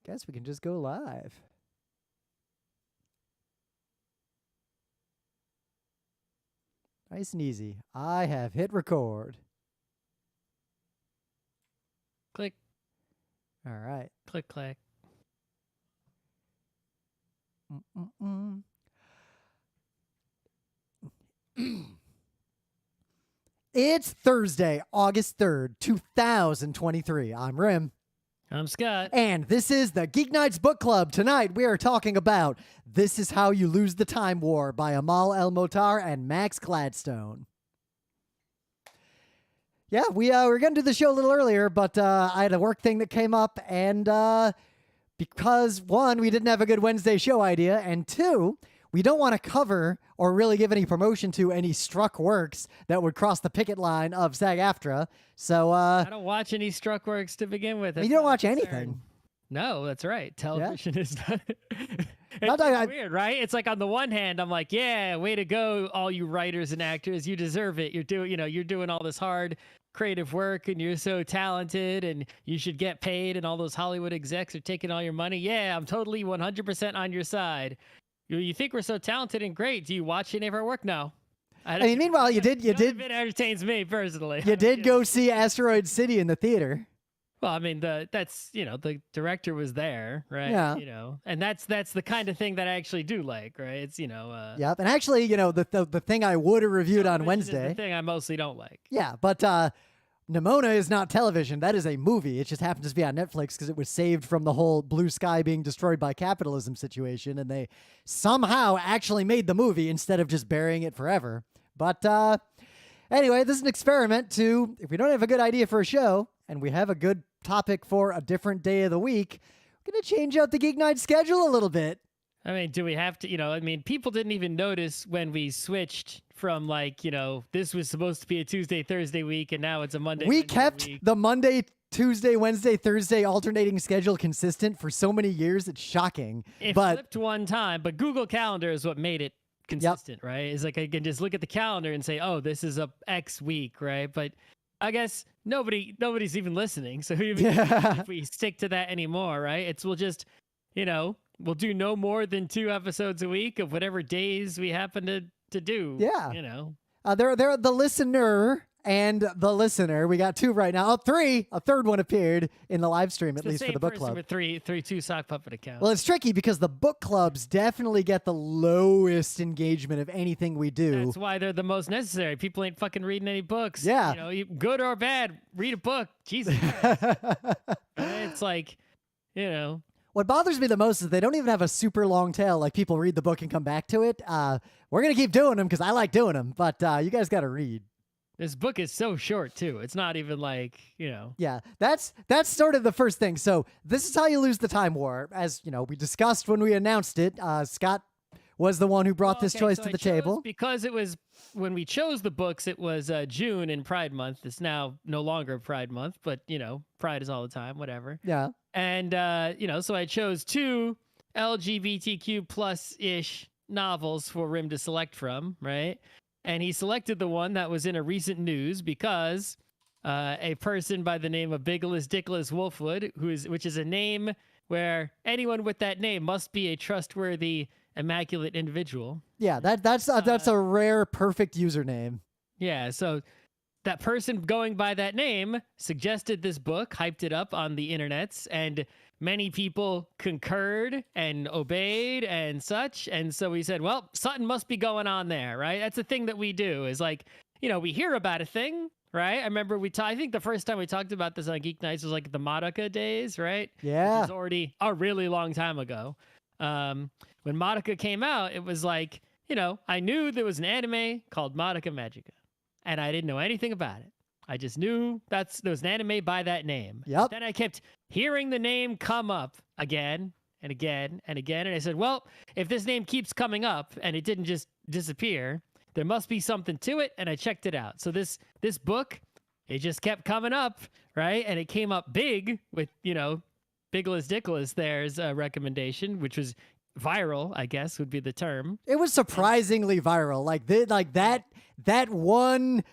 Guess we can just go live. Nice and easy. I have hit record. Click. All right. Click, click. It's Thursday, August 3rd, 2023. I'm Rim. I'm Scott. And this is the GeekNights Book Club. Tonight we are talking about This Is How You Lose the Time War by Amal El-Mohtar and Max Gladstone. Yeah, we were going to do the show a little earlier, but I had a work thing that came up, and because, one, we didn't have a good Wednesday show idea, and two, we don't want to cover or really give any promotion to any struck works that would cross the picket line of SAG-AFTRA. So I don't watch any struck works to begin with. You don't watch anything. No, that's right. Television is not. It's weird, right? It's like on the one hand, I'm like, yeah, way to go, all you writers and actors. You deserve it. You're doing all this hard creative work, and you're so talented, and you should get paid. And all those Hollywood execs are taking all your money. Yeah, I'm totally 100% on your side. You think we're so talented and great? Do you watch any of our work? No. I mean, meanwhile, you did. It entertains me personally. You did go see Asteroid City in the theater. Well, I mean, the director was there, right? Yeah. And that's the kind of thing that I actually do like, right? It's Yep. And actually, the thing I would have reviewed on Wednesday. Is the thing I mostly don't like. Yeah, but Nimona is not television. That is a movie. It just happens to be on Netflix because it was saved from the whole blue sky being destroyed by capitalism situation, and they somehow actually made the movie instead of just burying it forever. But anyway, this is an experiment to, if we don't have a good idea for a show and we have a good topic for a different day of the week, we're going to change out the Geek Night schedule a little bit. I mean, do we have to, people didn't even notice when we switched from this was supposed to be a Tuesday, Thursday week, and now it's a Monday. We Wednesday kept week. the Monday, Tuesday, Wednesday, Thursday alternating schedule consistent for so many years. It's shocking. It flipped one time, but Google Calendar is what made it consistent, right? It's like I can just look at the calendar and say, oh, this is a X week, right? But I guess nobody's even listening. So if we stick to that anymore, right? We'll just, we'll do no more than 2 episodes a week of whatever days we happen to do. Yeah. They're the listener and the listener. We got 2 right now. 3. A third one appeared in the live stream, at least for the book club. With two sock puppet accounts. Well, it's tricky because the book clubs definitely get the lowest engagement of anything we do. That's why they're the most necessary. People ain't fucking reading any books. Yeah. Good or bad, read a book. Jesus. It's like, What bothers me the most is they don't even have a super long tail. Like, people read the book and come back to it. We're going to keep doing them because I like doing them, but you guys got to read. This book is so short, too. It's not even like, Yeah, that's sort of the first thing. So This Is How You Lose the Time War. As, we discussed when we announced it, Scott was the one who brought this choice to the table. Because it was, when we chose the books, it was June in Pride Month. It's now no longer Pride Month, but, Pride is all the time, whatever. Yeah. And, so I chose 2 LGBTQ plus-ish novels for Rim to select from, right? And he selected the one that was in a recent news because a person by the name of Bigelows Dickolas Wolfwood, which is a name where anyone with that name must be a trustworthy, immaculate individual. Yeah, that's a rare, perfect username. Yeah, so that person going by that name suggested this book, hyped it up on the internets, and many people concurred and obeyed and such. And so we said, well, something must be going on there, right? That's the thing that we do is like, we hear about a thing, right? I remember I think the first time we talked about this on Geek Nights was like the Madoka days, right? Yeah. Which was already a really long time ago. When Madoka came out, it was like, I knew there was an anime called Madoka Magica, and I didn't know anything about it. I just knew there was an anime by that name. Yep. Then I kept hearing the name come up again and again and again. And I said, well, if this name keeps coming up and it didn't just disappear, there must be something to it. And I checked it out. So this book, it just kept coming up, right? And it came up big with, Bigelows Dickolas there's a recommendation, which was viral, I guess would be the term. It was surprisingly viral. Like that one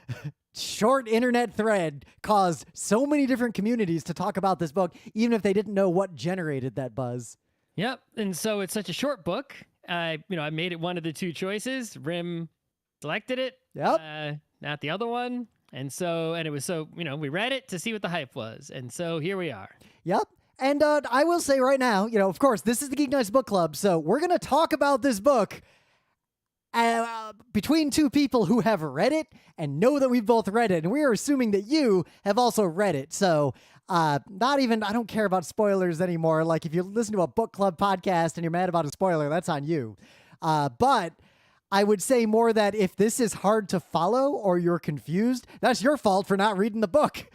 short internet thread caused so many different communities to talk about this book, even if they didn't know what generated that buzz. Yep. And so it's such a short book. I made it one of the two choices. Rim selected it. Yep. Not the other one. And it was we read it to see what the hype was. And so here we are. Yep. And I will say right now, of course, this is the GeekNights Book Club, so we're going to talk about this book between two people who have read it and know that we've both read it. And we are assuming that you have also read it. So I don't care about spoilers anymore. Like, if you listen to a book club podcast and you're mad about a spoiler, that's on you. But I would say more that if this is hard to follow or you're confused, that's your fault for not reading the book.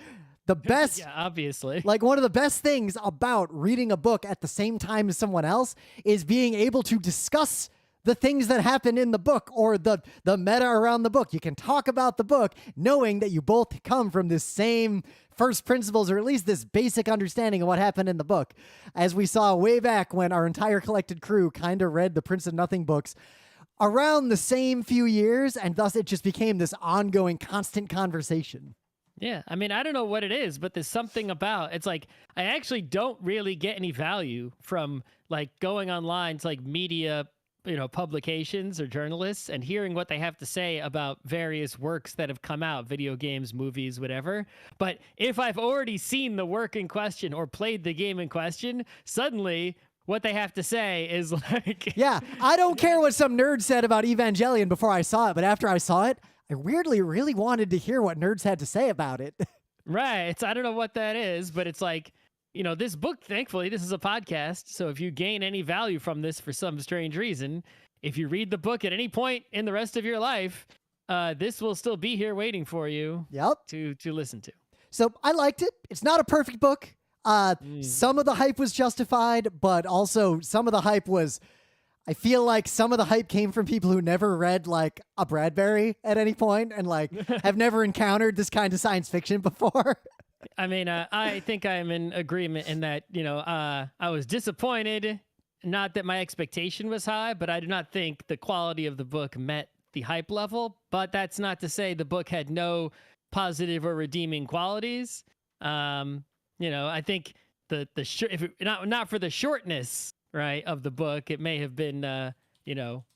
The best, yeah, obviously. Like, one of the best things about reading a book at the same time as someone else is being able to discuss the things that happen in the book or the meta around the book. You can talk about the book knowing that you both come from this same first principles, or at least this basic understanding of what happened in the book. As we saw way back when our entire collected crew kind of read the Prince of Nothing books around the same few years, and thus it just became this ongoing, constant conversation. Yeah, I mean, I don't know what it is, but there's something about it's like I actually don't really get any value from like going online to like media, publications or journalists and hearing what they have to say about various works that have come out, video games, movies, whatever. But if I've already seen the work in question or played the game in question, suddenly what they have to say is like, yeah, I don't care what some nerd said about Evangelion before I saw it, but after I saw it, I weirdly really wanted to hear what nerds had to say about it. Right. I don't know what that is, but it's like, this book, thankfully, this is a podcast. So if you gain any value from this for some strange reason, if you read the book at any point in the rest of your life, this will still be here waiting for you. Yep. To listen to. So I liked it. It's not a perfect book. Some of the hype was justified, but also some of the hype was, I feel like some of the hype came from people who never read like a Bradbury at any point and like have never encountered this kind of science fiction before. I mean, I think I'm in agreement in that, I was disappointed. Not that my expectation was high, but I do not think the quality of the book met the hype level. But that's not to say the book had no positive or redeeming qualities. I think if not for the shortness, right, of the book, it may have been,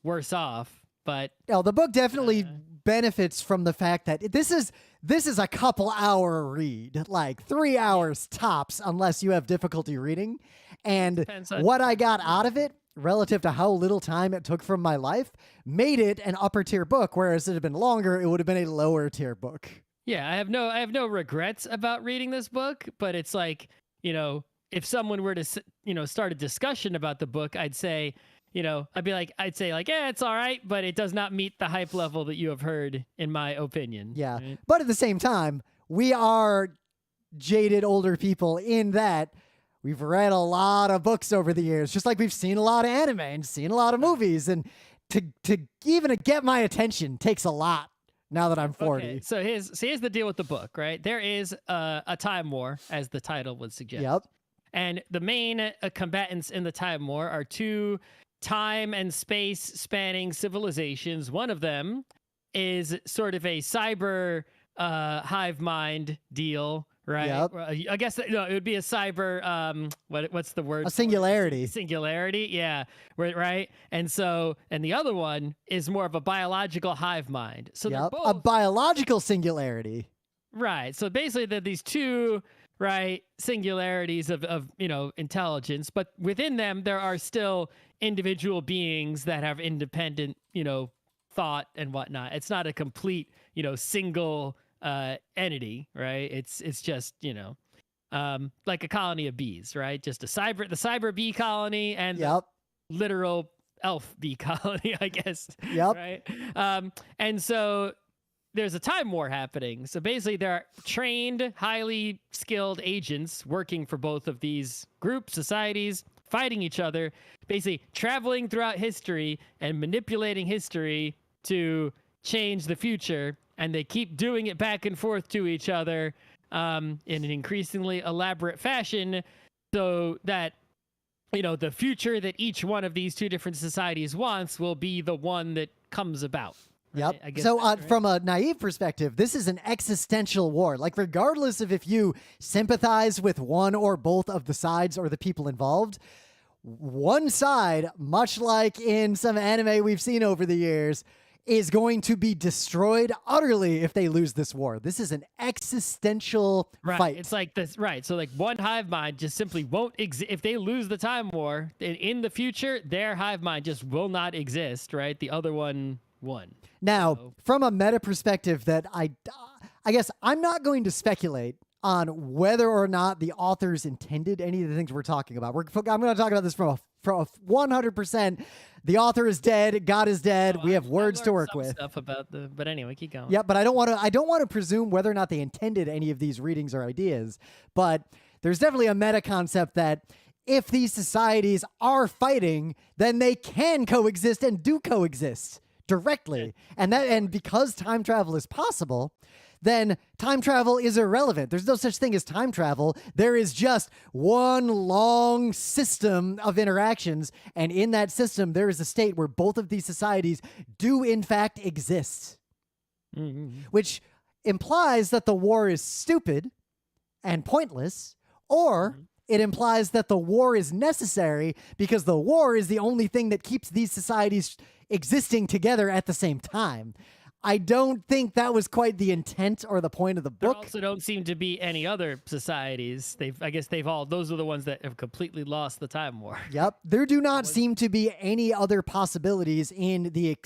worse off. But the book definitely benefits from the fact that this is a couple hour read, like 3 hours tops, unless you have difficulty reading. And what I got out of it, relative to how little time it took from my life, made it an upper tier book. Whereas if it had been longer, it would have been a lower tier book. Yeah, I have no regrets about reading this book, but it's like, if someone were to, start a discussion about the book, I'd say, I'd say yeah, it's all right, but it does not meet the hype level that you have heard, in my opinion. Yeah. Right? But at the same time, we are jaded older people in that we've read a lot of books over the years, just like we've seen a lot of anime and seen a lot of movies. And to even get my attention takes a lot now that I'm 40. Okay, so here's the deal with the book, right? There is a time war, as the title would suggest. Yep. And the main combatants in the time war are two time and space spanning civilizations. One of them is sort of a cyber hive mind deal, right? Yep. I guess it would be a cyber what's the word? A singularity. Singularity, yeah. Right. And the other one is more of a biological hive mind. So they're both a biological singularity. Right. So basically they're these two singularities of intelligence, but within them there are still individual beings that have independent thought and whatnot. It's not a complete single entity, right? It's just like a colony of bees, right? Just the cyber bee colony and the literal elf bee colony, I guess. Yep. Right. And so there's a time war happening. So basically there are trained, highly skilled agents working for both of these groups, societies, fighting each other, basically traveling throughout history and manipulating history to change the future. And they keep doing it back and forth to each other in an increasingly elaborate fashion, so that the future that each one of these two different societies wants will be the one that comes about. Yep. Right? I guess So that's right. from a naive perspective, this is an existential war. Like, regardless of if you sympathize with one or both of the sides or the people involved, one side, much like in some anime we've seen over the years, is going to be destroyed utterly if they lose this war. This is an existential Right. fight. It's like this. Right. So like one hive mind just simply won't exist. If they lose the time war in the future, their hive mind just will not exist. Right. The other one won. Now, So- from a meta perspective, that I guess I'm not going to speculate on whether or not the authors intended any of the things we're talking about. I'm going to talk about this from a 100%. The author is dead. God is dead. We have words to work with. Stuff about but anyway, keep going. Yeah, but I don't want to presume whether or not they intended any of these readings or ideas. But there's definitely a meta concept that if these societies are fighting, then they can coexist and do coexist directly. And because time travel is possible, then time travel is irrelevant. There's no such thing as time travel. There is just one long system of interactions, and in that system, there is a state where both of these societies do in fact exist, which implies that the war is stupid and pointless, or it implies that the war is necessary because the war is the only thing that keeps these societies existing together at the same time. I don't think that was quite the intent or the point of the There book. also don't seem to be any other societies. I guess those are the ones that have completely lost the time war. Yep. There do not seem to be any other possibilities in the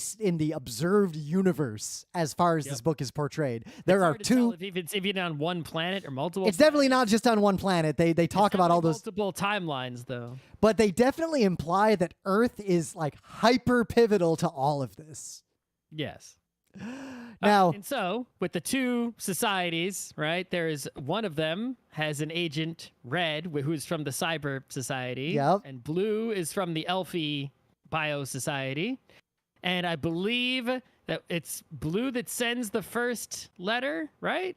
observed universe as far as this book is portrayed. There It's are hard to tell two. if it's even on one planet or multiple. It's definitely planets. not just on one planet. They talk about all those, multiple timelines, though. but they definitely imply that Earth is like hyper pivotal to all of this. Yes. Now, And so, with the two societies, right, there is one of them has an agent, Red, who's from the Cyber Society. Yep. And Blue is from the Elfie Bio Society. And I believe that it's Blue that sends the first letter, right?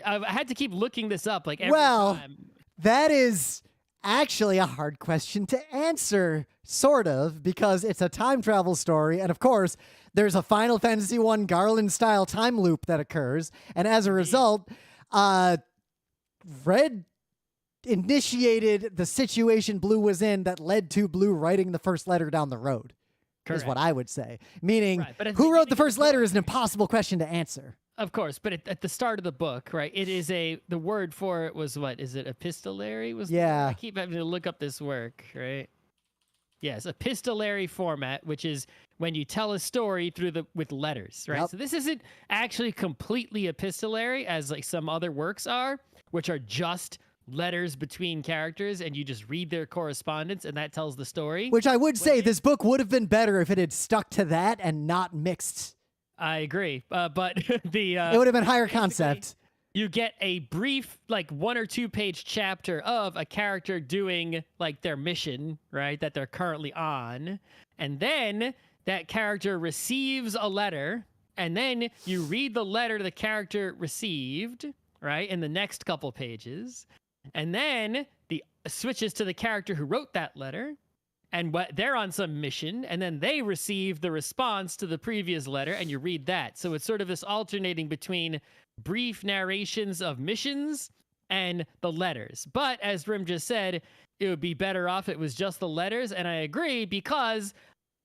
I had to keep looking this up like every time. that is actually a hard question to answer, sort of, because it's a time travel story. And of course, there's a Final Fantasy I Garland-style time loop that occurs. And as a result, Red initiated the situation Blue was in that led to Blue writing the first letter down the road, is what I would say. Meaning, Right, but at the who wrote the beginning of first the letter book- is an impossible question to answer. Of course, but at the start of the book, right, it is the word for it was what? Is it epistolary? Yeah. I keep having to look up this work, right? Yes, epistolary format, which is when you tell a story with letters, right? Yep. So this isn't actually completely epistolary as like some other works are, which are just letters between characters and you just read their correspondence and that tells the story. Which I would say this book would have been better if it had stuck to that and not mixed. I agree, but the It would have been higher concept. you get a brief, like 1 or 2 page chapter of a character doing like their mission, right, that they're currently on. And then that character receives a letter. And then you read the letter the character received, right, in the next couple pages. And then the switches to the character who wrote that letter. And they're on some mission, and then they receive the response to the previous letter, and you read that. So it's sort of this alternating between brief narrations of missions and the letters. But as Rim just said, it would be better off it was just the letters, and I agree, because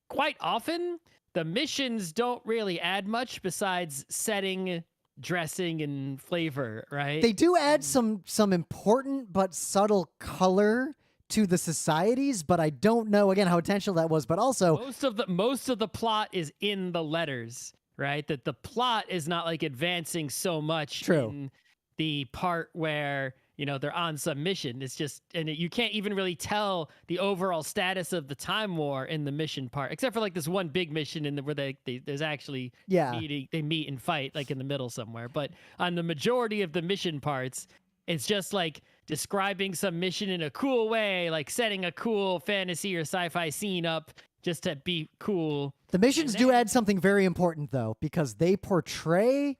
quite often the missions don't really add much besides setting, dressing, and flavor, right? They do add some important but subtle color to the societies, but I don't know again how intentional that was. But also, most of the plot is in the letters, right? That the plot is not like advancing so much in the part where they're on some mission. It's just, and you can't even really tell the overall status of the time war in the mission part, except for like this one big mission where there's actually they meet and fight like in the middle somewhere. But on the majority of the mission parts, it's just like describing some mission in a cool way, like setting a cool fantasy or sci-fi scene up just to be cool. The missions do add something very important, though, because they portray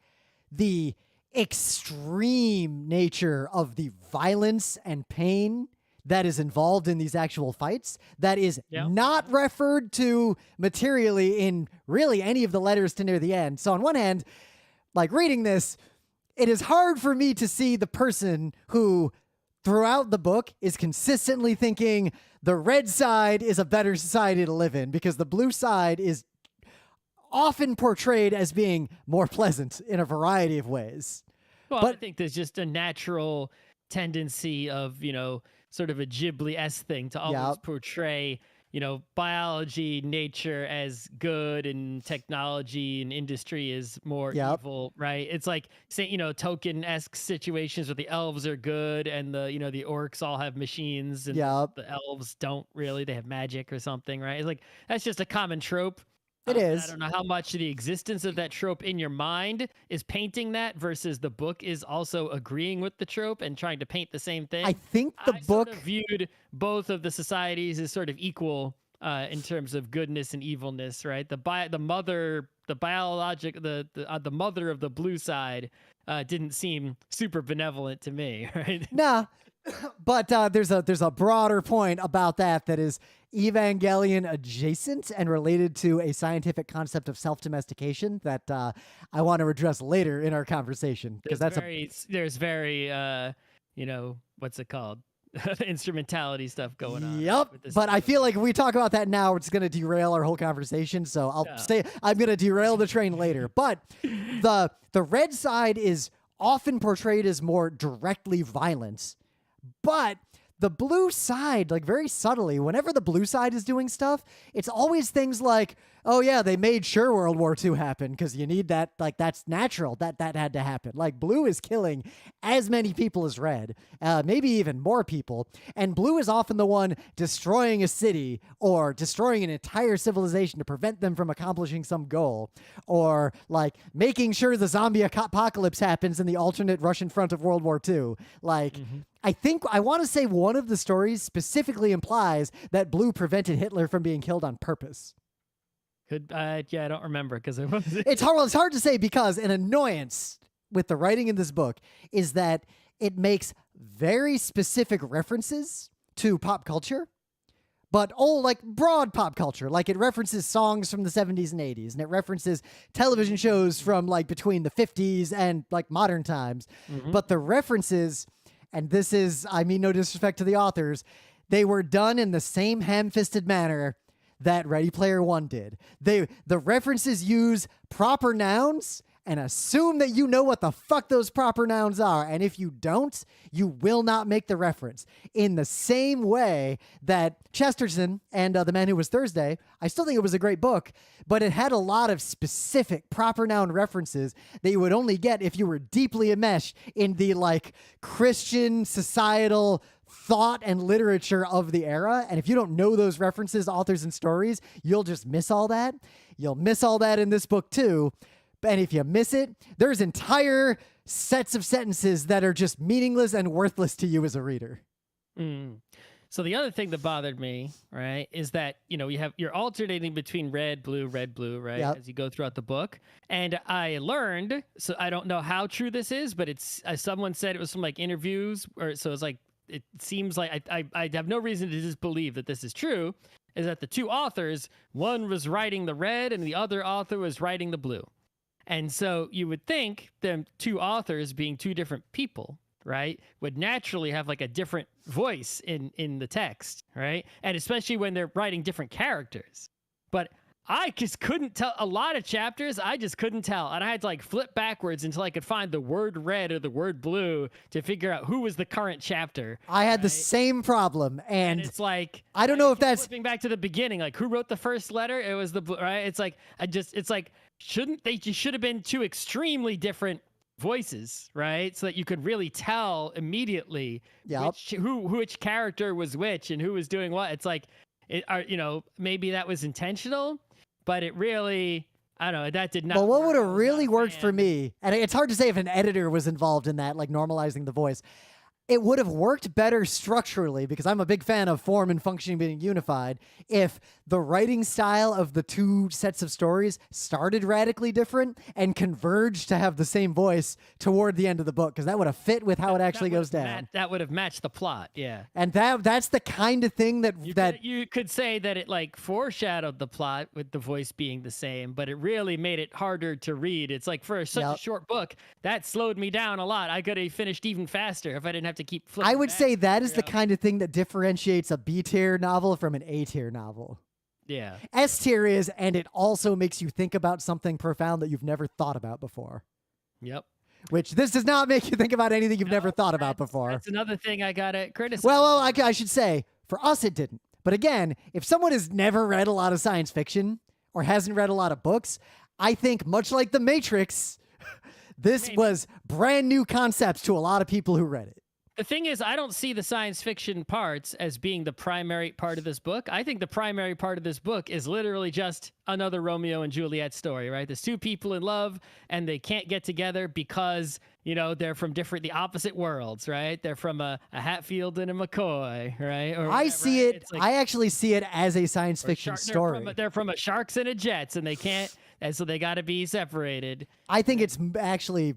the extreme nature of the violence and pain that is involved in these actual fights that is Yeah. not referred to materially in really any of the letters to near the end. So on one hand, like reading this, it is hard for me to see the person who throughout the book is consistently thinking the red side is a better society to live in, because the blue side is often portrayed as being more pleasant in a variety of ways. Well, But- I think there's just a natural tendency of, sort of a Ghibli-esque thing to always Yep. portray, biology, nature as good, and technology and industry is more Yep. evil, right? It's like, say, Tolkien-esque situations where the elves are good and the orcs all have machines and Yep. the elves don't really, they have magic or something, right? It's like, that's just a common trope. It And is. I don't know how much the existence of that trope in your mind is painting that versus the book is also agreeing with the trope and trying to paint the same thing. I think the I book... sort of viewed both of the societies as sort of equal in terms of goodness and evilness, right? The mother of the blue side didn't seem super benevolent to me, right? Nah, but there's a broader point about that is Evangelion adjacent and related to a scientific concept of self-domestication that I want to address later in our conversation, because that's there's very what's it called? Instrumentality stuff going on. Yep. with this But I book. feel like if we talk about that now, it's going to derail our whole conversation. So I'm going to derail the train later. But the red side is often portrayed as more directly violent. But the blue side, like very subtly, whenever the blue side is doing stuff, it's always things like, oh yeah, they made sure World War II happened because you need that. Like, that's natural. That had to happen. Like, blue is killing as many people as red, maybe even more people. And blue is often the one destroying a city or destroying an entire civilization to prevent them from accomplishing some goal, or like making sure the zombie apocalypse happens in the alternate Russian front of World War II. Like, I want to say one of the stories specifically implies that blue prevented Hitler from being killed on purpose. I don't remember because it was. It's hard to say, because an annoyance with the writing in this book is that it makes very specific references to pop culture, but like broad pop culture. Like, it references songs from the 70s and 80s, and it references television shows from like between the 50s and like modern times. But the references, and this is, I mean no disrespect to the authors, they were done in the same ham-fisted manner that Ready Player One did. The references use proper nouns and assume that you know what the fuck those proper nouns are. And if you don't, you will not make the reference. In the same way that Chesterton and The Man Who Was Thursday, I still think it was a great book, but it had a lot of specific proper noun references that you would only get if you were deeply enmeshed in the like Christian societal thought and literature of the era. And if you don't know those references, authors, and stories, you'll just miss all that. You'll miss all that in this book too. And if you miss it, there's entire sets of sentences that are just meaningless and worthless to you as a reader. So the other thing that bothered me, right, is that, you're alternating between red, blue, right, Yep. as you go throughout the book. And I learned, so I don't know how true this is, but it's, someone said it was from like interviews, or so it's like, it seems like I have no reason to disbelieve that this is true, is that the two authors, one was writing the red and the other author was writing the blue. And so you would think them two authors being two different people, right, would naturally have like a different voice in the text, right? And especially when they're writing different characters. But I just couldn't tell. A lot of chapters, I just couldn't tell. And I had to like flip backwards until I could find the word red or the word blue to figure out who was the current chapter. I had the same problem. And it's like, I don't know if keep that's... flipping back to the beginning, like who wrote the first letter? It was the blue, right? It's like, should have been two extremely different voices, right? So that you could really tell immediately which character was which and who was doing what. It's like, maybe that was intentional, but it really, I don't know, that did not. Well, what work. would have I was really not a worked for fan. me, and it's hard to say if an editor was involved in that, like normalizing the voice. it would have worked better structurally, because I'm a big fan of form and function being unified, if the writing style of the two sets of stories started radically different and converged to have the same voice toward the end of the book, because that would have fit with how it actually goes down. That would have matched the plot, yeah. And that's the kind of thing that you could say that it like foreshadowed the plot with the voice being the same, but it really made it harder to read. It's like for such a short book, that slowed me down a lot. I could have finished even faster if I didn't have to keep flipping I would back say that is figure the out- kind of thing that differentiates a B tier novel from an A tier novel. Yeah. S tier is, and it also makes you think about something profound that you've never thought about before. Yep. Which this does not make you think about anything you've never thought about before. That's another thing I gotta criticize. Well, I should say, for us it didn't. But again, if someone has never read a lot of science fiction or hasn't read a lot of books, I think much like The Matrix, this was brand new concepts to a lot of people who read it. The thing is, I don't see the science fiction parts as being the primary part of this book. I think the primary part of this book is literally just another Romeo and Juliet story, right? There's two people in love and they can't get together because, you know, they're from the opposite worlds, right? They're from a Hatfield and a McCoy, right? Or I whatever, see right? it, It's like- I actually see it as a science fiction story. They're from a Sharks and a Jets and they can't, and so they got to be separated. I think it's actually,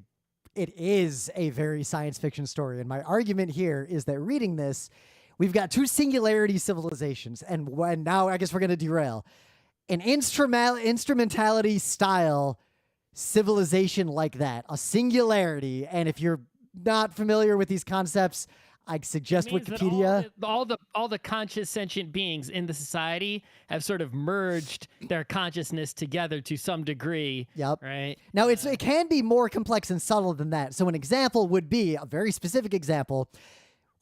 it is a very science fiction story. And my argument here is that reading this, we've got two singularity civilizations. And now I guess we're going to derail. An instrumentality style civilization like that, a singularity. And if you're not familiar with these concepts, I suggest Means that Wikipedia. all the conscious sentient beings in the society have sort of merged their consciousness together to some degree. Yep. Right. Now, it can be more complex and subtle than that. So an example would be, a very specific example,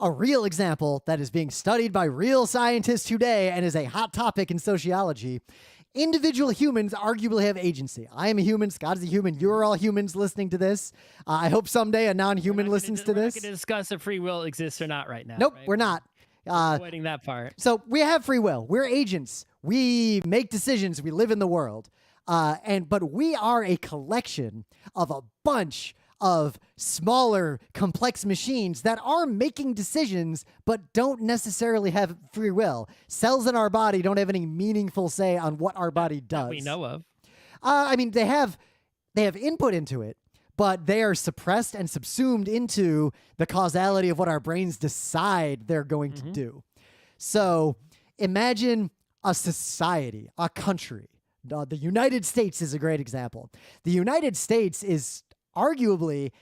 a real example that is being studied by real scientists today and is a hot topic in sociology. Individual humans arguably have agency. I am a human. Scott is a human. You're all humans listening to this. I hope someday a non-human listens to We're not this. going to discuss if free will exists or not right now. Nope, right? we're not. Avoiding that part. So we have free will. We're agents. We make decisions. We live in the world. But we are a collection of a bunch of smaller, complex machines that are making decisions but don't necessarily have free will. Cells in our body don't have any meaningful say on what our body does. That we know of. I mean, they have input into it, but they are suppressed and subsumed into the causality of what our brains decide they're going to do. So imagine a society, a country. The United States is a great example. The United States is arguably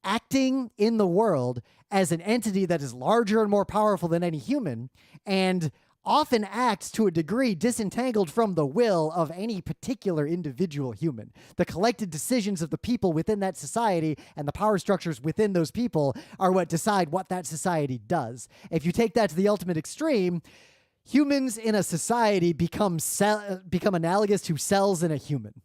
acting in the world as an entity that is larger and more powerful than any human, and often acts to a degree disentangled from the will of any particular individual human. The collected decisions of the people within that society and the power structures within those people are what decide what that society does. If you take that to the ultimate extreme, humans in a society become analogous to cells in a human.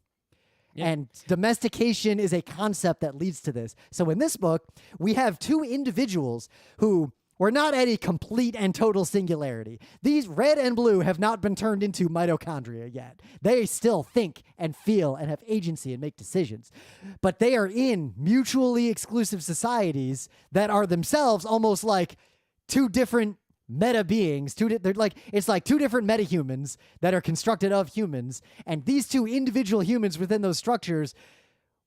And domestication is a concept that leads to this. So in this book, we have two individuals who were not at a complete and total singularity. These red and blue have not been turned into mitochondria yet. They still think and feel and have agency and make decisions. But they are in mutually exclusive societies that are themselves almost like two different meta beings. It's like two different meta humans that are constructed of humans, and these two individual humans within those structures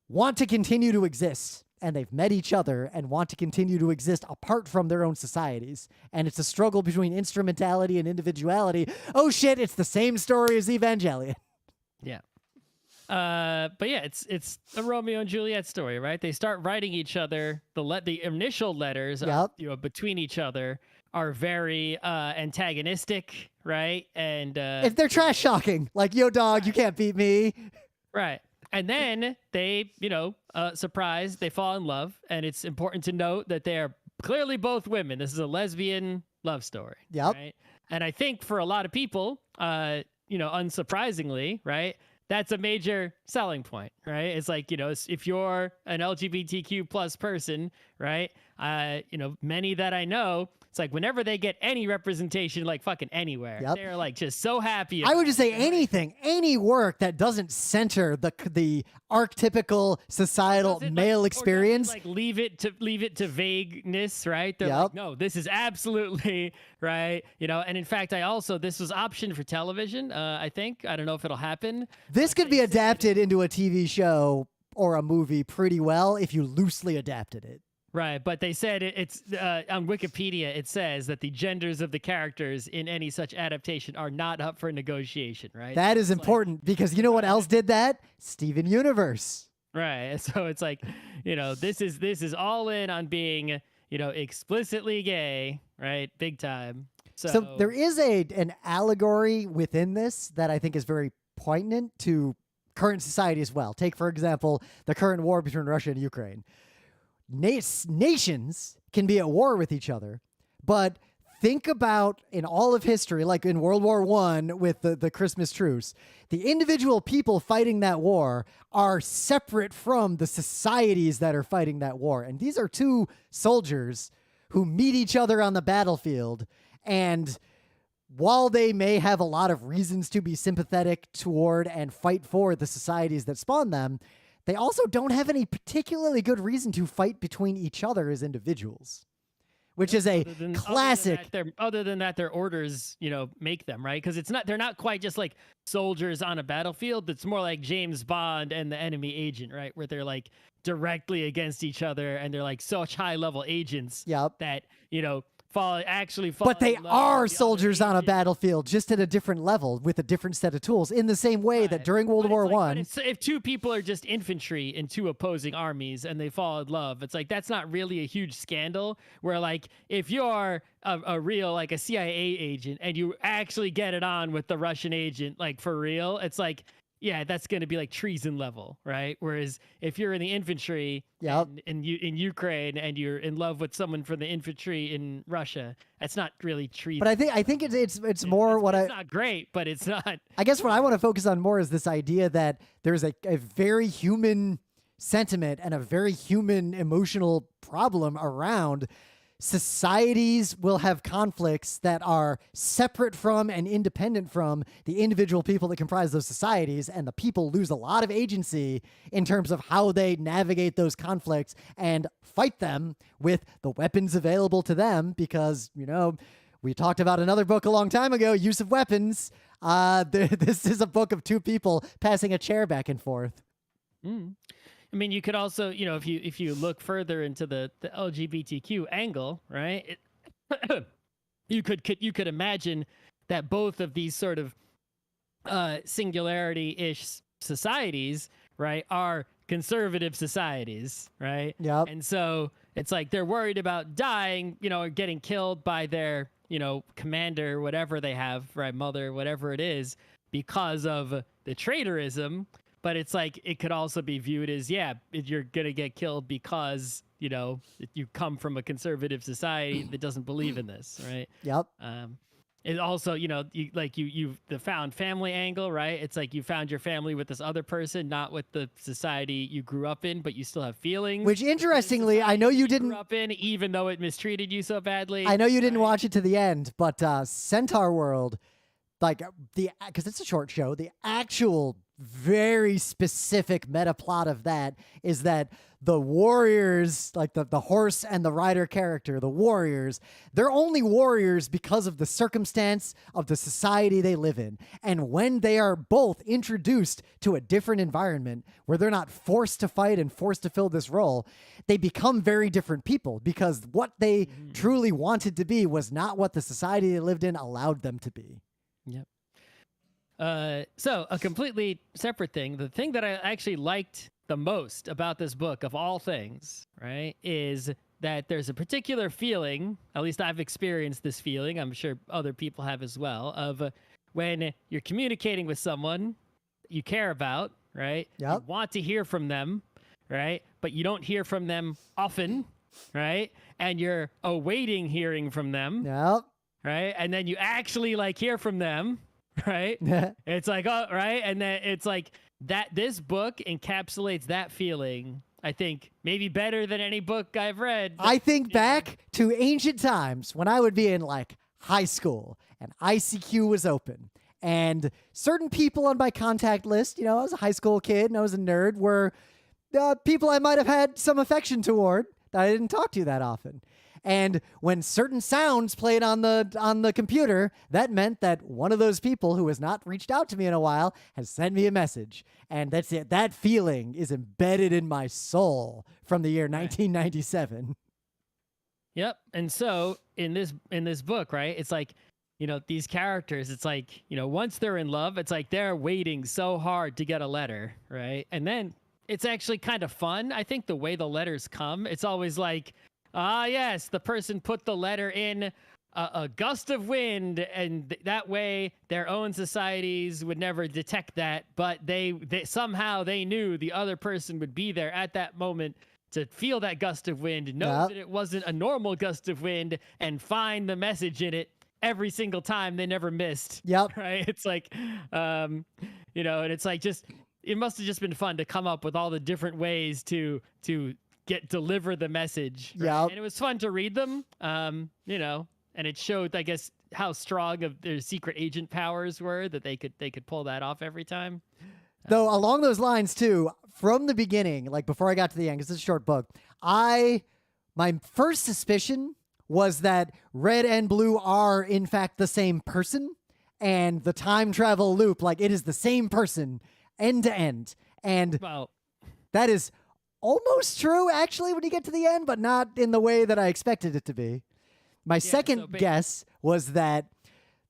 want to continue to exist, and they've met each other and want to continue to exist apart from their own societies. And it's a struggle between instrumentality and individuality. Oh shit, it's the same story as Evangelion. Yeah. But yeah, it's a Romeo and Juliet story, right? They start writing each other. The initial letters, between each other are very antagonistic, right? And if they're trash talking, like, yo dog, you can't beat me. Right. And then they, surprise, they fall in love. And it's important to note that they are clearly both women. This is a lesbian love story. Yep. Right? And I think for a lot of people, unsurprisingly, right, that's a major selling point, right? It's like, if you're an LGBTQ plus person, right, many that I know It's like whenever they get any representation, like fucking anywhere, Yep. they're like just so happy. I would just say about it. anything, any work that doesn't center the archetypical societal Does it, male or does it, experience. like leave it to vagueness, right? They're Yep. like, no, this is absolutely right, and in fact, this was optioned for television. I think I don't know if it'll happen. This could be adapted into a TV show or a movie pretty well if you loosely adapted it. Right, but they said it's on Wikipedia. It says that the genders of the characters in any such adaptation are not up for negotiation. Right, That is important because you know what else did that? Steven Universe. Right, so it's like, this is all in on being, explicitly gay, right, big time. So there is an allegory within this that I think is very poignant to current society as well. Take, for example, the current war between Russia and Ukraine. Nations can be at war with each other, but think about in all of history, like in World War I with the Christmas truce, the individual people fighting that war are separate from the societies that are fighting that war. And these are two soldiers who meet each other on the battlefield. And while they may have a lot of reasons to be sympathetic toward and fight for the societies that spawn them, they also don't have any particularly good reason to fight between each other as individuals, which is a classic. Other than that, their orders, make them, right? Because they're not quite just like soldiers on a battlefield. It's more like James Bond and the enemy agent, right? Where they're like directly against each other and they're like such high level agents that, fall. But they are soldiers on a battlefield, just at a different level with a different set of tools. In the same way that during World War I, if two people are just infantry in two opposing armies and they fall in love, it's like that's not really a huge scandal. Where like if you're a real like a CIA agent and you actually get it on with the Russian agent, like for real, it's like. Yeah, that's going to be like treason level, right? Whereas if you're in the infantry in Ukraine and you're in love with someone from the infantry in Russia, that's not really treason. But I think it's more it's not great, but it's not. I guess what I want to focus on more is this idea that there's a very human sentiment and a very human emotional problem around societies will have conflicts that are separate from and independent from the individual people that comprise those societies, and the people lose a lot of agency in terms of how they navigate those conflicts and fight them with the weapons available to them because, we talked about another book a long time ago, Use of Weapons. This is a book of two people passing a chair back and forth. I mean, you could also, if you look further into the LGBTQ angle, right? You could imagine that both of these sort of singularity-ish societies, right, are conservative societies, right? Yep. And so it's like they're worried about dying, or getting killed by their, commander, whatever they have, right, mother, whatever it is, because of the traitorism. But it's like it could also be viewed as, you're going to get killed because, you come from a conservative society that doesn't believe in this, right? Yep. It also, the found family angle, right? It's like you found your family with this other person, not with the society you grew up in, but you still have feelings. Which, interestingly, I know you didn't grew up in, even though it mistreated you so badly. I know you didn't watch it to the end, but Centaur World, because it's a short show, the actual very specific meta plot of that is that the warriors, like the horse and the rider character, the warriors, they're only warriors because of the circumstance of the society they live in. And when they are both introduced to a different environment where they're not forced to fight and forced to fill this role, they become very different people because what they truly wanted to be was not what the society they lived in allowed them to be. Yep. So a completely separate thing, the thing that I actually liked the most about this book of all things, right, is that there's a particular feeling, at least I've experienced this feeling, I'm sure other people have as well, of when you're communicating with someone you care about, right? Yep. You want to hear from them, right? But you don't hear from them often, right? And you're awaiting hearing from them, Yep. right? And then you actually hear from them, right? It's like, oh, right. And then it's like that this book encapsulates that feeling I think maybe better than any book I've read. I think back to ancient times when I would be in like high school and ICQ was open. And certain people on my contact list, I was a high school kid and I was a nerd, were people I might have had some affection toward that I didn't talk to that often. And when certain sounds played on the computer, that meant that one of those people who has not reached out to me in a while has sent me a message. And that's it. That feeling is embedded in my soul from the year 1997. Yep. And so in this book, right, it's like, these characters, it's like, once they're in love, it's like they're waiting so hard to get a letter, right? And then it's actually kind of fun. I think the way the letters come, it's always like, yes, the person put the letter in a gust of wind, and that way their own societies would never detect that, but they somehow they knew the other person would be there at that moment to feel that gust of wind, know that it wasn't a normal gust of wind, and find the message in it every single time. They never missed. Yep. Right? It's like, and it's like it must have just been fun to come up with all the different ways to deliver the message. Right? Yep. And it was fun to read them, and it showed, I guess, how strong of their secret agent powers were, that they could pull that off every time. Though along those lines too, from the beginning, like before I got to the end, because it's a short book, my first suspicion was that red and blue are in fact the same person, and the time travel loop, like it is the same person end to end. And that is almost true, actually, when you get to the end, but not in the way that I expected it to be. My second guess was that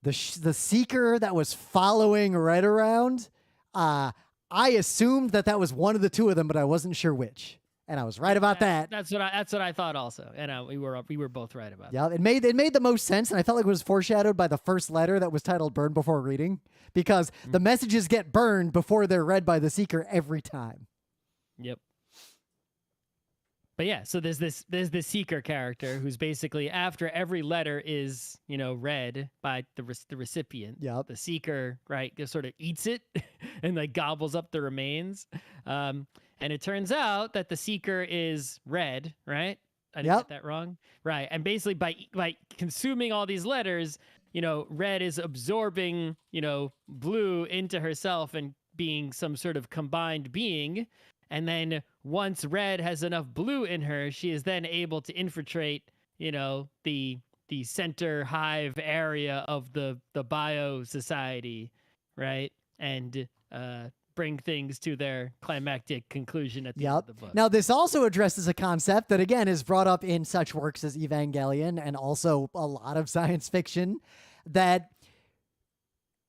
the seeker that was following Red around, I assumed that was one of the two of them, but I wasn't sure which. And I was right about that. That's what I thought also, and we were both right about. Yeah, it made the most sense, and I felt like it was foreshadowed by the first letter that was titled "Burn Before Reading," because the messages get burned before they're read by the seeker every time. Yep. But yeah, so there's this seeker character who's basically, after every letter is read by the recipient, the seeker, right, just sort of eats it and like gobbles up the remains. And it turns out that the seeker is red, right? I didn't get that wrong, right? And basically by consuming all these letters, red is absorbing blue into herself and being some sort of combined being. And then once red has enough blue in her, she is then able to infiltrate, the center hive area of the bio society, right? And bring things to their climactic conclusion at the end of the book. Now, this also addresses a concept that, again, is brought up in such works as Evangelion and also a lot of science fiction, that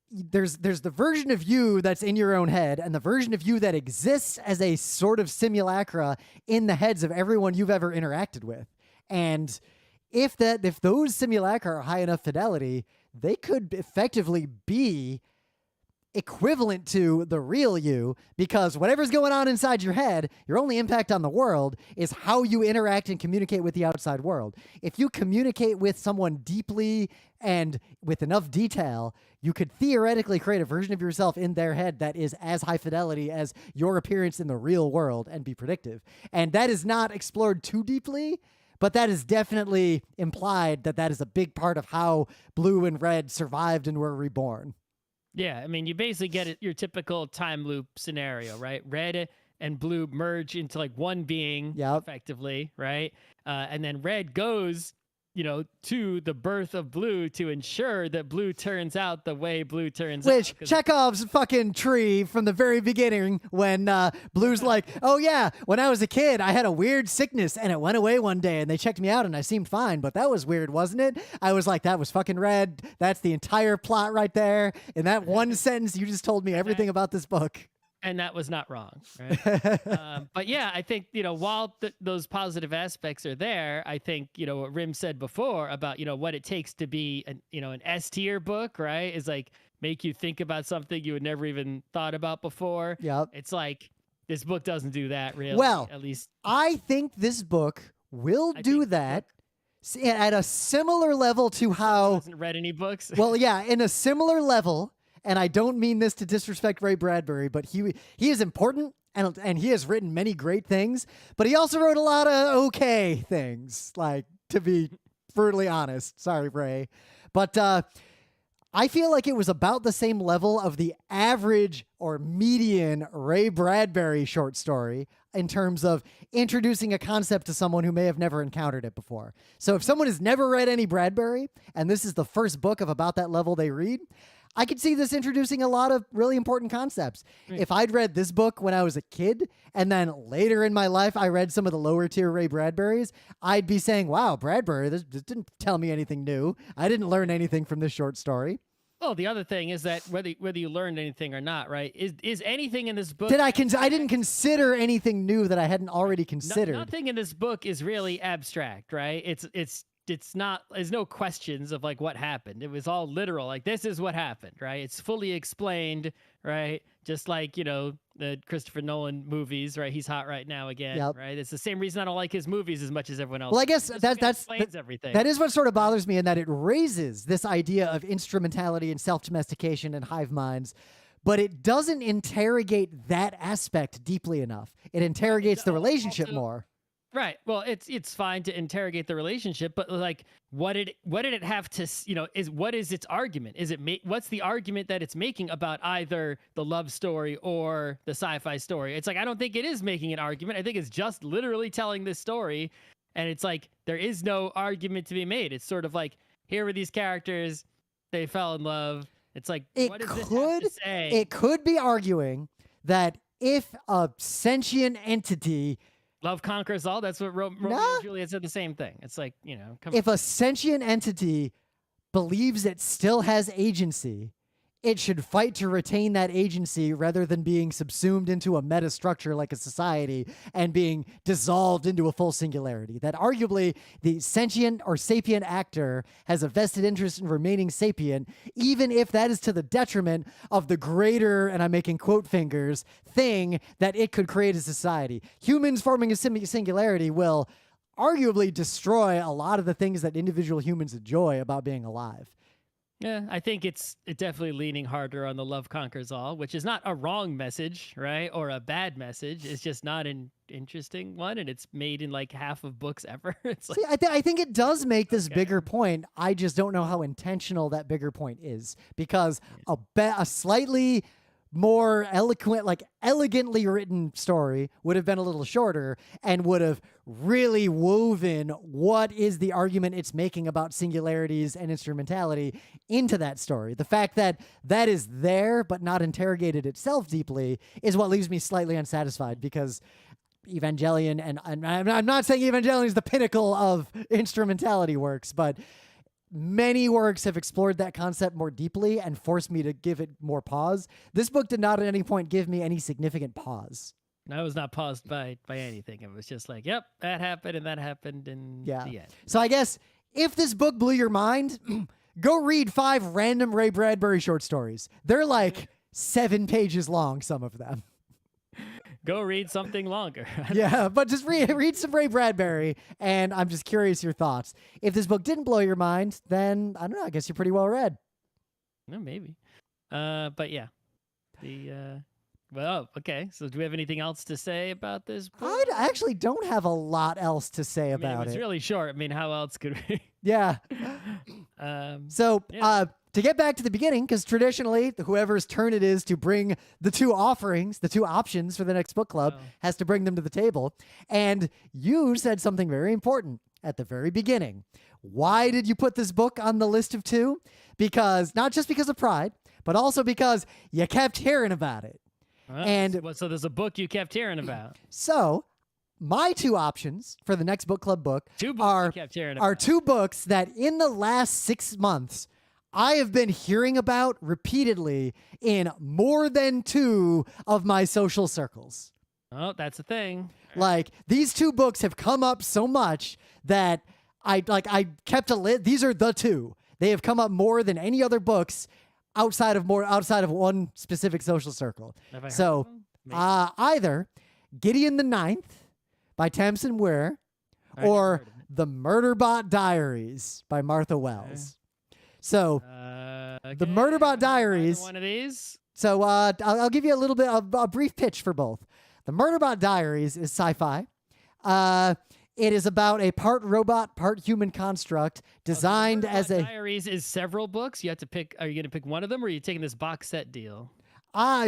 there's the version of you that's in your own head and the version of you that exists as a sort of simulacra in the heads of everyone you've ever interacted with. And if those simulacra are high enough fidelity, they could effectively be equivalent to the real you, because whatever's going on inside your head, your only impact on the world is how you interact and communicate with the outside world. If you communicate with someone deeply and with enough detail, you could theoretically create a version of yourself in their head that is as high fidelity as your appearance in the real world and be predictive. And that is not explored too deeply, but that is definitely implied that is a big part of how blue and red survived and were reborn. Yeah, I mean, you basically get your typical time loop scenario, right? Red and blue merge into like one being, effectively, right? And then red goes, to the birth of blue to ensure that blue turns out the way blue turns out. Which Chekhov's fucking tree from the very beginning, when Blue's like, oh yeah, when I was a kid, I had a weird sickness and it went away one day and they checked me out and I seemed fine, but that was weird, wasn't it? I was like, that was fucking red. That's the entire plot right there. In that one sentence, you just told me everything about this book. And that was not wrong, right? But yeah, I think, while those positive aspects are there, I think, what Rim said before about, what it takes to be an S tier book, right? Is like make you think about something you had never even thought about before. Yep. It's like, this book doesn't do that really. Well, at least I think this book will do that at a similar level to how... hasn't read any books. Well, yeah, in a similar level. And I don't mean this to disrespect Ray Bradbury, but he is important and he has written many great things, but he also wrote a lot of okay things, like, to be brutally honest. Sorry, Ray. But I feel like it was about the same level of the average or median Ray Bradbury short story in terms of introducing a concept to someone who may have never encountered it before. So if someone has never read any Bradbury, and this is the first book of about that level they read, I could see this introducing a lot of really important concepts. Right. If I'd read this book when I was a kid, and then later in my life I read some of the lower tier Ray Bradburys, I'd be saying, wow, Bradbury, this didn't tell me anything new. I didn't learn anything from this short story. Well, the other thing is that whether you learned anything or not, right? Is anything in this book? I didn't consider anything new that I hadn't already considered. Nothing in this book is really abstract, right? It's not. There's no questions of like what happened. It was all literal. Like this is what happened, right? It's fully explained, right? Just like the Christopher Nolan movies, right? He's hot right now again, Yep. right? It's the same reason I don't like his movies as much as everyone else. Well, I guess It explains everything. That is what sort of bothers me, in that it raises this idea of instrumentality and self-domestication and hive minds, but it doesn't interrogate that aspect deeply enough. It interrogates the relationship more. Right. Well, it's fine to interrogate the relationship, but like, what did it have to, what is its argument? What's the argument that it's making about either the love story or the sci-fi story? It's like, I don't think it is making an argument. I think it's just literally telling this story. And it's like, there is no argument to be made. It's sort of like, here were these characters, they fell in love. It's like, what does this have to say? It could be arguing that if a sentient entity... Love conquers all. That's what Romeo and Juliet said, the same thing. It's like, if a sentient entity believes it still has agency, it should fight to retain that agency rather than being subsumed into a meta structure like a society and being dissolved into a full singularity. That arguably the sentient or sapient actor has a vested interest in remaining sapient, even if that is to the detriment of the greater, and I'm making quote fingers, thing that it could create as society. Humans forming a singularity will arguably destroy a lot of the things that individual humans enjoy about being alive. Yeah, I think it's definitely leaning harder on the love conquers all, which is not a wrong message, right? Or a bad message. It's just not an interesting one, and it's made in like half of books ever. It's like, See, I think it does make this bigger point. I just don't know how intentional that bigger point is, because a slightly more eloquent, like elegantly written story would have been a little shorter and would have really woven what is the argument it's making about singularities and instrumentality into that story. The fact that that is there but not interrogated itself deeply is what leaves me slightly unsatisfied, because Evangelion, and I'm not saying Evangelion is the pinnacle of instrumentality works, but many works have explored that concept more deeply and forced me to give it more pause. This book did not at any point give me any significant pause. I was not paused by anything. It was just like, yep, that happened and that happened, and the end. So I guess if this book blew your mind, go read 5 random Ray Bradbury short stories. They're like 7 pages long, some of them. Go read something longer. Yeah, but just read some Ray Bradbury, and I'm just curious your thoughts. If this book didn't blow your mind, then, I don't know, I guess you're pretty well read. No, maybe. But yeah. Well, okay. So do we have anything else to say about this book? I actually don't have a lot else to say about it. It's really short. I mean, how else could we? Yeah. To get back to the beginning, because traditionally, whoever's turn it is to bring the 2 offerings, the 2 options for the next book club, has to bring them to the table. And you said something very important at the very beginning. Why did you put this book on the list of 2? Because, not just because of pride, but also because you kept hearing about it. So there's a book you kept hearing about. So my 2 options for the next book club book are 2 books that in the last 6 months I have been hearing about repeatedly in more than 2 of my social circles. Oh, that's a thing. Like, these 2 books have come up so much that I kept a list. These are the 2. They have come up more than any other books outside of one specific social circle. So either Gideon the Ninth by Tamsin Ware or The Murderbot Diaries by Martha Wells. So the Murderbot Diaries. One of these. So I'll give you a little bit of a brief pitch for both. The Murderbot Diaries is sci-fi. It is about a part robot, part human construct designed as a... Diaries is several books. You have to pick. Are you going to pick one of them, or are you taking this box set deal?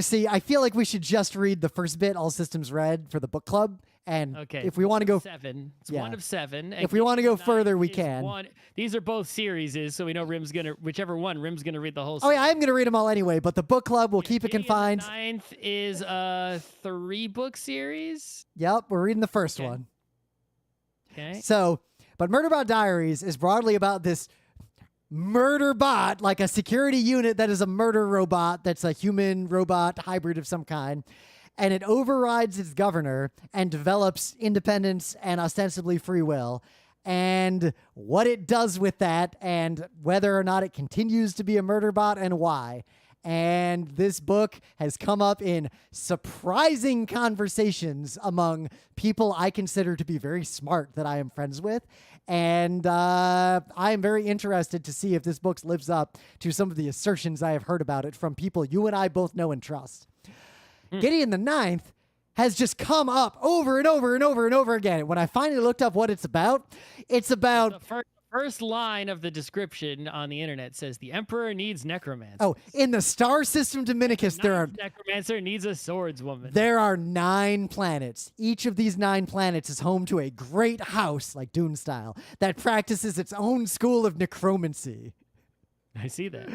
See, I feel like we should just read the first bit, All Systems Red, for the book club. And if we want to go... 7. It's one of 7. If we want to go further, we can. These are both series, so we know Rim's going to... Whichever one, Rim's going to read the whole series. Oh, yeah, I'm going to read them all anyway, but the book club will keep it confined. The 9th is a 3-book series? Yep, we're reading the first one. Okay. So, but Murderbot Diaries is broadly about this murder bot, like a security unit that is a murder robot that's a human robot hybrid of some kind. And it overrides its governor and develops independence and ostensibly free will. And what it does with that and whether or not it continues to be a murder bot and why. And this book has come up in surprising conversations among people I consider to be very smart that I am friends with. And I am very interested to see if this book lives up to some of the assertions I have heard about it from people you and I both know and trust. Gideon the Ninth has just come up over and over and over and over again. When I finally looked up what it's about... The first line of the description on the internet says, the Emperor needs necromancy. Oh, in the star system Dominicus, necromancer needs a swordswoman. There are 9 planets. Each of these 9 planets is home to a great house, like Dune style, that practices its own school of necromancy. I see that.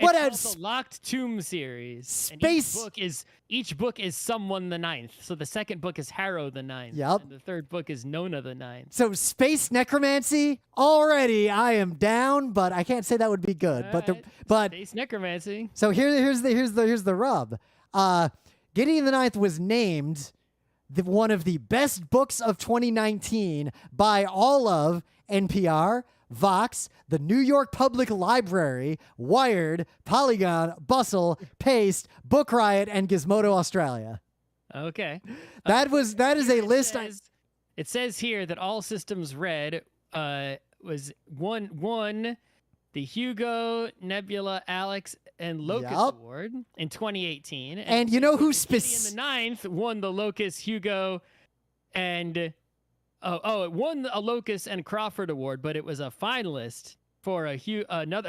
What it's also Locked Tomb series. Space. And each book is Someone the Ninth. So the second book is Harrow the Ninth. Yep. And the third book is Nona the Ninth. So space necromancy. Already, I am down, but I can't say that would be good. But space necromancy. So here's the rub. Gideon the Ninth was named one of the best books of 2019 by all of NPR, Vox, the New York Public Library, Wired, Polygon, Bustle, Paste, Book Riot, and Gizmodo Australia. Okay. That is a list. It says here that All Systems Red was won the Hugo, Nebula, Alex, and Locus Award in 2018. And you know who Gideon the Ninth won the Locus, Hugo, and... it won a Locus and Crawford Award, but it was a finalist for a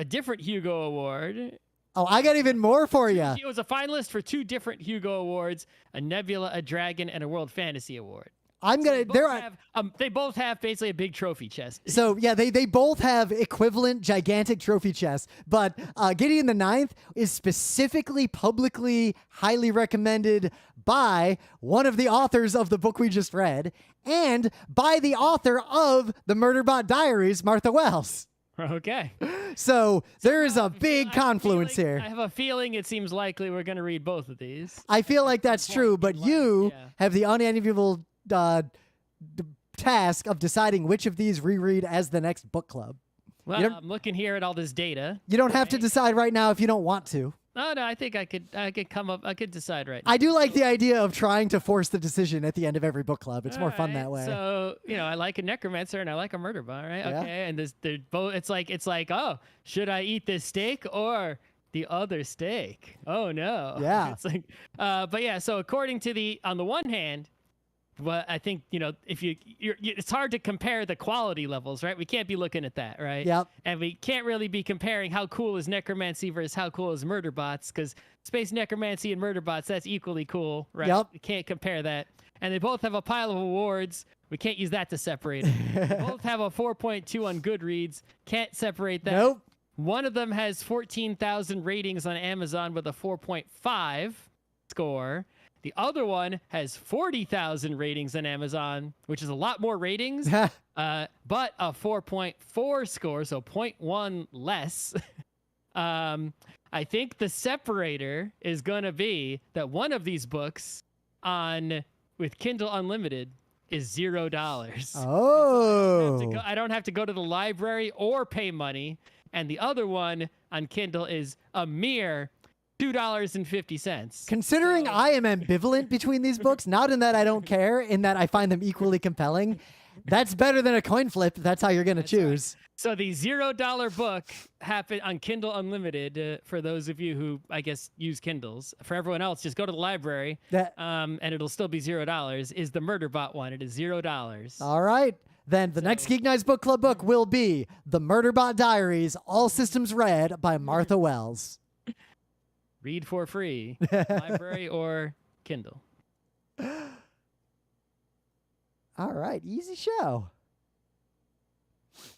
different Hugo Award. Oh, I got even more for you. It was a finalist for 2 different Hugo Awards, a Nebula, a Dragon, and a World Fantasy Award. They both have basically a big trophy chest. So yeah, they both have equivalent gigantic trophy chests, but Gideon the Ninth is specifically publicly highly recommended by one of the authors of the book we just read and by the author of the Murderbot Diaries, Martha Wells. Okay. So there is a big confluence here. I have a feeling it seems likely we're going to read both of these. I feel like that's true, but you have the unenviable task of deciding which of these reread as the next book club. Well, I'm looking here at all this data. You don't have to decide right now if you don't want to. No, I think I could decide right now. I do like the idea of trying to force the decision at the end of every book club. It's more fun that way. So, I like a necromancer and I like a murderbot, right? Yeah. Okay. And they're both, it's like, oh, should I eat this steak or the other steak? Oh no. Yeah. It's like, but yeah, so according to on the one hand, well, I think, if it's hard to compare the quality levels, right? We can't be looking at that, right? Yep. And we can't really be comparing how cool is necromancy versus how cool is murderbots, because space necromancy and murderbots, that's equally cool, right? Yep. We can't compare that. And they both have a pile of awards. We can't use that to separate it. They both have a 4.2 on Goodreads. Can't separate that. Nope. One of them has 14,000 ratings on Amazon with a 4.5 score. The other one has 40,000 ratings on Amazon, which is a lot more ratings, but a 4.4 score, so 0.1 less. I think the separator is going to be that one of these books with Kindle Unlimited is $0. Oh. So I don't have to go to the library or pay money. And the other one on Kindle is a mere $2.50. Considering I am ambivalent between these books, not in that I don't care, in that I find them equally compelling, That's better than a coin flip. That's how you're going to choose. Right. So the $0 book happened on Kindle Unlimited for those of you who, I guess, use Kindles. For everyone else, just go to the library and it'll still be $0. Is the Murderbot one. It is $0. All right. Then the next Geek Nights Book Club book will be The Murderbot Diaries, All Systems Read by Martha Wells. Read for free. Library or Kindle. All right. Easy show.